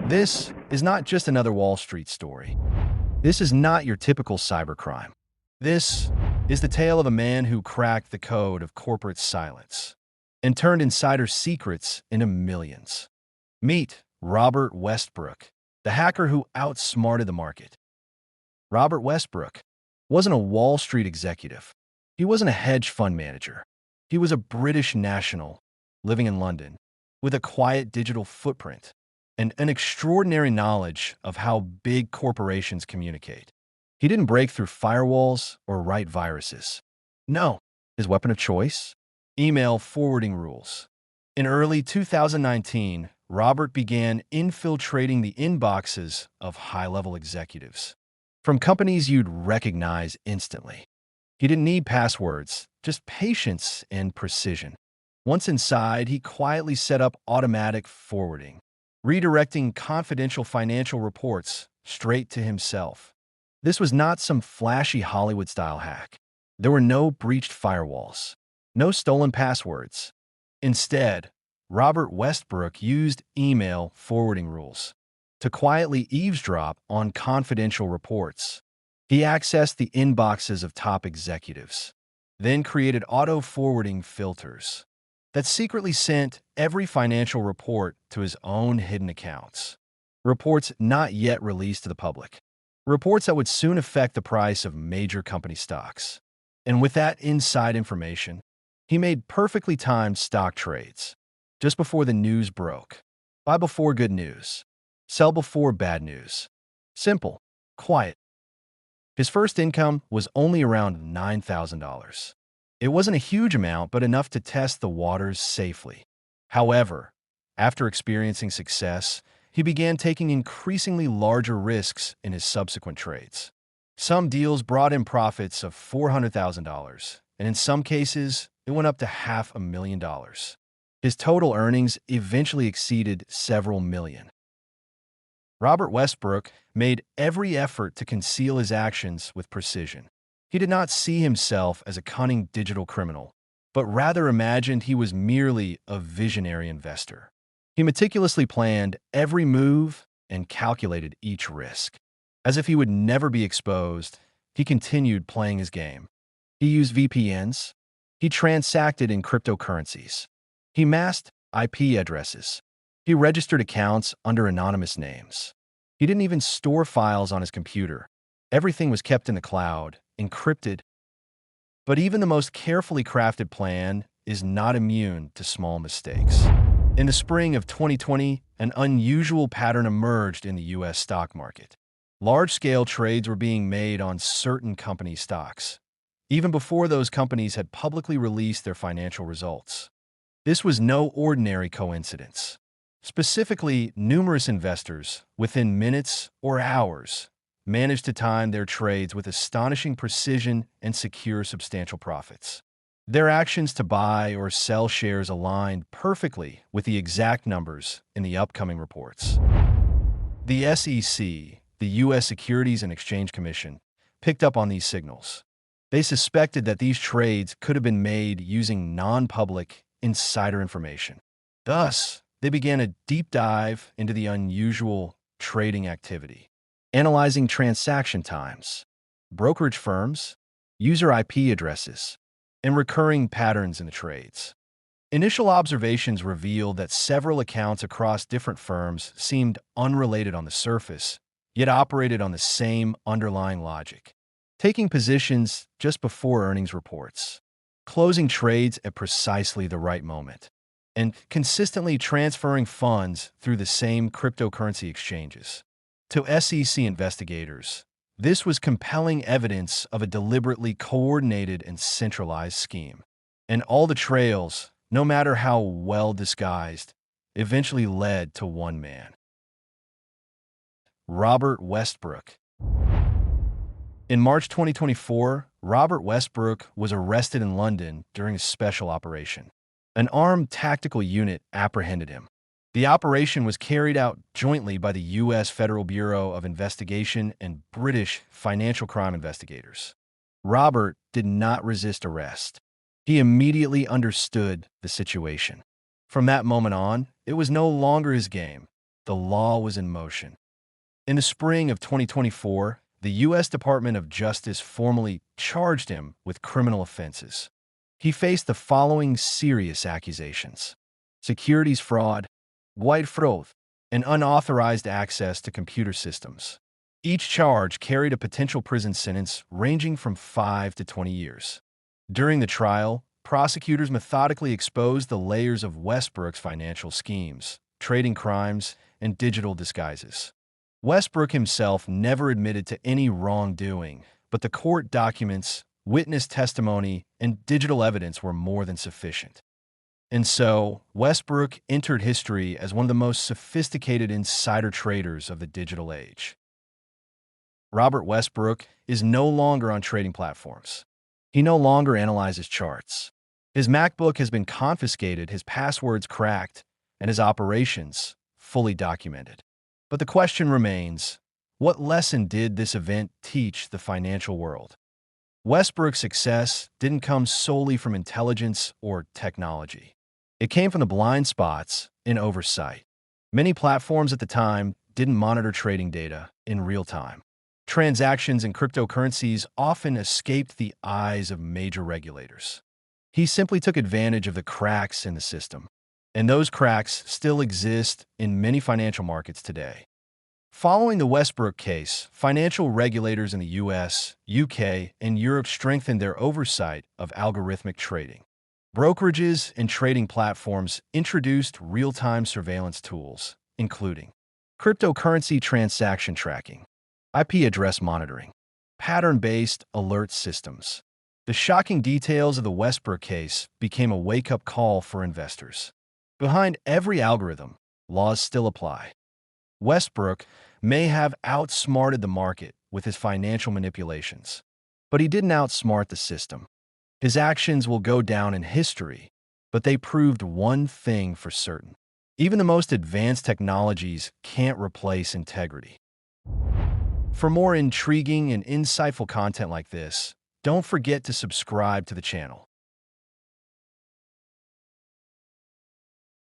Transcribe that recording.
This is not just another Wall Street story. This is not your typical cybercrime. This is the tale of a man who cracked the code of corporate silence and turned insider secrets into millions. Meet Robert Westbrook, the hacker who outsmarted the market. Robert Westbrook wasn't a Wall Street executive. He wasn't a hedge fund manager. He was a British national living in London with a quiet digital footprint and an extraordinary knowledge of how big corporations communicate. He didn't break through firewalls or write viruses. No, his weapon of choice? Email forwarding rules. In early 2019, Robert began infiltrating the inboxes of high-level executives from companies you'd recognize instantly. He didn't need passwords, just patience and precision. Once inside, he quietly set up automatic forwarding, redirecting confidential financial reports straight to himself. This was not some flashy Hollywood-style hack. There were no breached firewalls, no stolen passwords. Instead, Robert Westbrook used email forwarding rules to quietly eavesdrop on confidential reports. He accessed the inboxes of top executives, then created auto-forwarding filters that secretly sent every financial report to his own hidden accounts. Reports not yet released to the public. Reports that would soon affect the price of major company stocks. And with that inside information, he made perfectly timed stock trades just before the news broke. Buy before good news. Sell before bad news. Simple, quiet. His first income was only around $9,000. It wasn't a huge amount, but enough to test the waters safely. However, after experiencing success, he began taking increasingly larger risks in his subsequent trades. Some deals brought in profits of $400,000, and in some cases, it went up to $500,000. His total earnings eventually exceeded several million. Robert Westbrook made every effort to conceal his actions with precision. He did not see himself as a cunning digital criminal, but rather imagined he was merely a visionary investor. He meticulously planned every move and calculated each risk. As if he would never be exposed, he continued playing his game. He used VPNs. He transacted in cryptocurrencies. He masked IP addresses. He registered accounts under anonymous names. He didn't even store files on his computer. Everything was kept in the cloud, encrypted. But even the most carefully crafted plan is not immune to small mistakes. In the spring of 2020, an unusual pattern emerged in the U.S. stock market. Large-scale trades were being made on certain company stocks, even before those companies had publicly released their financial results. This was no ordinary coincidence. Specifically, numerous investors, within minutes or hours, managed to time their trades with astonishing precision and secure substantial profits. Their actions to buy or sell shares aligned perfectly with the exact numbers in the upcoming reports. The SEC, the U.S. Securities and Exchange Commission, picked up on these signals. They suspected that these trades could have been made using non-public insider information. Thus, they began a deep dive into the unusual trading activity, analyzing transaction times, brokerage firms, user IP addresses, and recurring patterns in the trades. Initial observations revealed that several accounts across different firms seemed unrelated on the surface, yet operated on the same underlying logic, taking positions just before earnings reports, closing trades at precisely the right moment, and consistently transferring funds through the same cryptocurrency exchanges. To SEC investigators, this was compelling evidence of a deliberately coordinated and centralized scheme. And all the trails, no matter how well disguised, eventually led to one man: Robert Westbrook. In March 2024, Robert Westbrook was arrested in London during a special operation. An armed tactical unit apprehended him. The operation was carried out jointly by the U.S. Federal Bureau of Investigation and British financial crime investigators. Robert did not resist arrest. He immediately understood the situation. From that moment on, it was no longer his game. the law was in motion. In the spring of 2024, the U.S. Department of Justice formally charged him with criminal offenses. He faced the following serious accusations: securities fraud, wire fraud, and unauthorized access to computer systems. Each charge carried a potential prison sentence ranging from 5 to 20 years. During the trial, prosecutors methodically exposed the layers of Westbrook's financial schemes, trading crimes, and digital disguises. Westbrook himself never admitted to any wrongdoing, but the court documents, witness testimony, and digital evidence were more than sufficient. And so, Westbrook entered history as one of the most sophisticated insider traders of the digital age. Robert Westbrook is no longer on trading platforms. He no longer analyzes charts. His MacBook has been confiscated, his passwords cracked, and his operations fully documented. But the question remains, what lesson did this event teach the financial world? Westbrook's success didn't come solely from intelligence or technology. It came from the blind spots and oversight. Many platforms at the time didn't monitor trading data in real time. Transactions in cryptocurrencies often escaped the eyes of major regulators. He simply took advantage of the cracks in the system, and those cracks still exist in many financial markets today. Following the Westbrook case, financial regulators in the US, UK, and Europe strengthened their oversight of algorithmic trading. Brokerages and trading platforms introduced real-time surveillance tools, including cryptocurrency transaction tracking, IP address monitoring, pattern-based alert systems. The shocking details of the Westbrook case became a wake-up call for investors. Behind every algorithm, laws still apply. Westbrook may have outsmarted the market with his financial manipulations, but he didn't outsmart the system. His actions will go down in history, but they proved one thing for certain: even the most advanced technologies can't replace integrity. For more intriguing and insightful content like this, don't forget to subscribe to the channel.